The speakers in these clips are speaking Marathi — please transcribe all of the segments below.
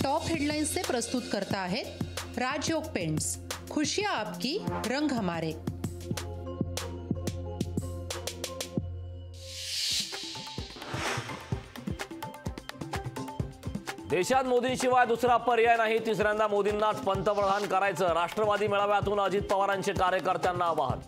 टॉप हेडलाइंस से प्रस्तुत करता है राजयोग पेंट्स। खुशियां आपकी, रंग हमारे। देशात मोदींशिवाय दुसरा पर्याय नाही, तिसऱ्यांदा मोदींनाच पंतप्रधान करायचं। राष्ट्रवादी मेळाव्यातून अजित पवारांचे कार्यकर्त्यांना आवाहन।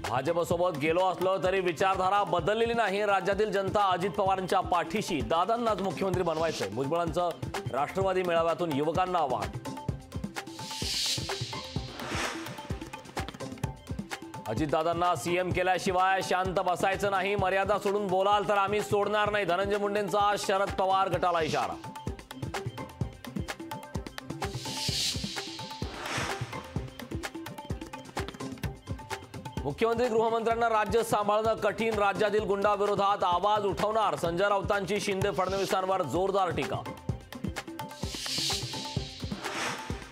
भाजपसोबत गेलो असलो तरी विचारधारा बदललेली नाही, राज्यातील जनता अजित पवारांच्या पाठीशी, दादांनाच मुख्यमंत्री बनवायचंय। भुजबळांचं राष्ट्रवादी मेळाव्यातून युवकांना आवाहन। अजितदादांना सीएम केल्याशिवाय शांत बसायचं नाही, मर्यादा सोडून बोलाल तर आम्ही सोडणार नाही, धनंजय मुंडेंचा शरद पवार गटाला इशारा। मुख्यमंत्री गृहमंत्र्यांना राज्य सांभाळणं कठीण, राज्यातील गुंडाविरोधात आवाज उठवणार, संजय राऊतांची शिंदे फडणवीसांवर जोरदार टीका।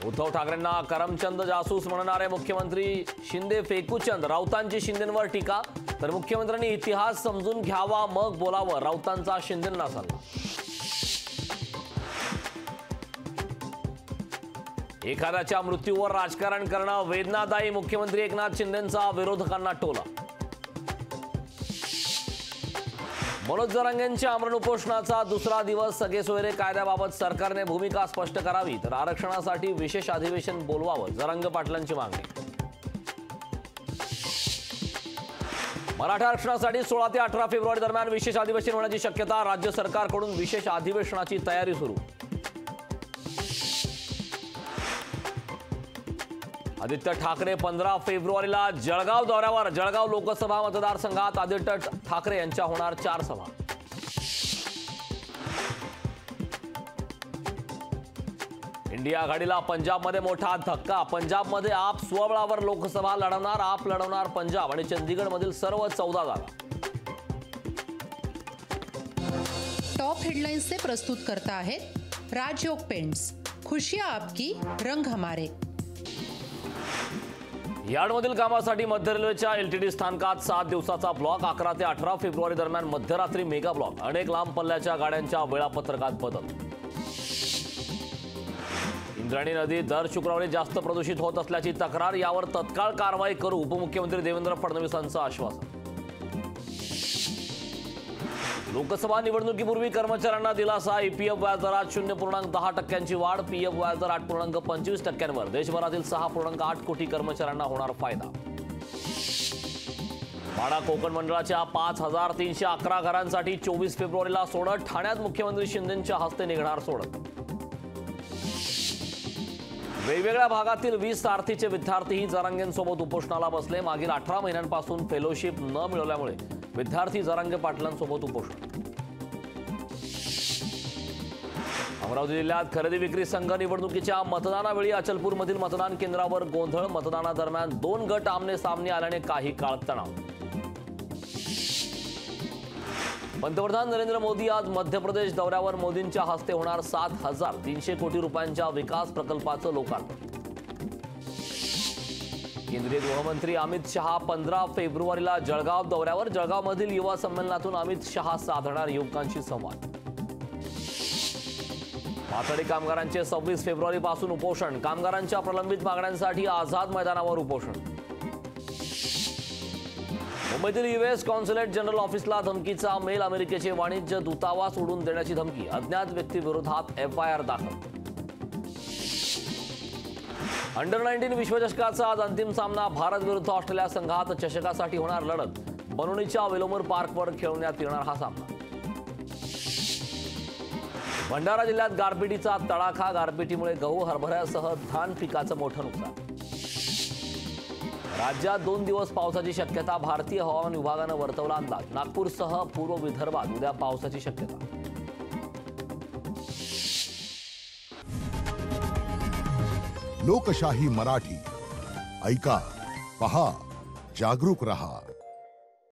उद्धव ठाकरेंना करमचंद जासूस म्हणणारे मुख्यमंत्री, शिंदे फेकूचंद, राऊतांची शिंदेंवर टीका। तर मुख्यमंत्र्यांनी इतिहास समजून घ्यावा मग बोलावं, राऊतांचा शिंदेंना सल्ला। एखाद्याच्या मृत्यूवर राजकारण करणं वेदनादायी, मुख्यमंत्री एकनाथ शिंदेंचा विरोधकांना टोला। मनोज जरांगेंच्या आमरण उपोषणाचा दुसरा दिवस, सगळे सोयरे कायद्याबाबत सरकारने भूमिका स्पष्ट करावी, तर आरक्षणासाठी विशेष अधिवेशन बोलवावं, जरांगे पाटलांची मागणी। मराठा आरक्षणासाठी 16 ते 18 फेब्रुवारी दरम्यान विशेष अधिवेशन होण्याची शक्यता, राज्य सरकारकडून विशेष अधिवेशनाची तयारी सुरू। आदित्य ठाकरे 15 फेब्रुवारीला जळगाव दौऱ्यावर, जळगाव लोकसभा मतदारसंघात आदित्य ठाकरे यांच्या होणार 4 सभा। इंडिया आघाडीला पंजाबमध्ये मोठा धक्का, पंजाबमध्ये आप स्वबळावर लोकसभा लढवणार, आप लढवणार पंजाब आणि चंदीगडमधील सर्व 14 जागा। टॉप हेडलाइंस से प्रस्तुत करता है राजयोग पेंट्स। खुशियां आपकी, रंग हमारे। यार्डमधील कामासाठी मध्य रेल्वेच्या एलटीडी स्थानकात 7 दिवसाचा ब्लॉक, 11 ते 18 फेब्रुवारी दरम्यान मध्यरात्री मेगा ब्लॉक, अनेक लांब पल्ल्याच्या गाड्यांच्या वेळापत्रकात बदल। इंद्रायणी नदी दर शुक्रवारी जास्त प्रदूषित होत असल्याची तक्रार, यावर तत्काळ कारवाई करू, उपमुख्यमंत्री देवेंद्र फडणवीसांचं आश्वासन। लोकसभा निवडणुकीपूर्वी कर्मचाऱ्यांना दिलासा, ईपीएफ व्याजदरात 0.10% वाढ, पीएफ व्याजदर 8.25%वर, देशभरातील 6.8 कोटी कर्मचाऱ्यांना होणार फायदा। माढा कोकण मंडळाच्या 5311 घरांसाठी 24 फेब्रुवारीला सोडत, ठाण्यात मुख्यमंत्री शिंदेंच्या हस्ते निघणार सोडत। वेगवेगळ्या भागातील 20 सारथीचे विद्यार्थीही जरांगेंसोबत उपोषणाला बसले, मागील 18 महिन्यांपासून फेलोशिप न मिळवल्यामुळे विद्यार्थी जरांगे पाटलांसोबत उपोषण। अमरावती जिल्ह्यात खरेदी विक्री संघ निवडणुकीच्या मतदानावेळी अचलपूरमधील मतदान केंद्रावर गोंधळ, मतदानादरम्यान 2 गट आमने सामने आल्याने काही काळ तणाव। पंतप्रधान नरेंद्र मोदी आज मध्य प्रदेश दौऱ्यावर, मोदींच्या हस्ते होणार 7300 कोटी रुपयांच्या विकास प्रकल्पाचं लोकार्पण। केंद्रीय गृहमंत्री अमित शहा 15 फेब्रुवारीला जळगाव दौऱ्यावर, जळगावमधील युवा संमेलनातून अमित शहा साधणार युवकांशी संवाद। माथाडी कामगारांचे 26 फेब्रुवारीपासून उपोषण, कामगारांच्या प्रलंबित मागण्यांसाठी आझाद मैदानावर उपोषण। मुंबईतील यूएस कॉन्सुलेट जनरल ऑफिसला धमकीचा मेल, अमेरिकेचे वाणिज्य दूतावास उडवून देण्याची धमकी, अज्ञात व्यक्तीविरोधात एफआयआर दाखल। अंडर-19 विश्वचषकाचा आज अंतिम सामना, भारत विरुद्ध ऑस्ट्रेलिया संघात चषकासाठी होणार लढत, बनोनीच्या वेलोमर पार्कवर खेळवण्यात येणार हा सामना। भंडारा जिल्ह्यात गारपिटीचा तडाखा, गारपिटीमुळे गहू, हरभऱ्यासह धान पिकाचं मोठं नुकसान। राज्यात 2 दिवस पावसाची शक्यता, भारतीय हवामान विभागानं वर्तवला अंदाज, नागपूरसह पूर्व विदर्भात उद्या पावसाची शक्यता। लोकशाही मराठी, ऐका, पहा, जागरूक रहा।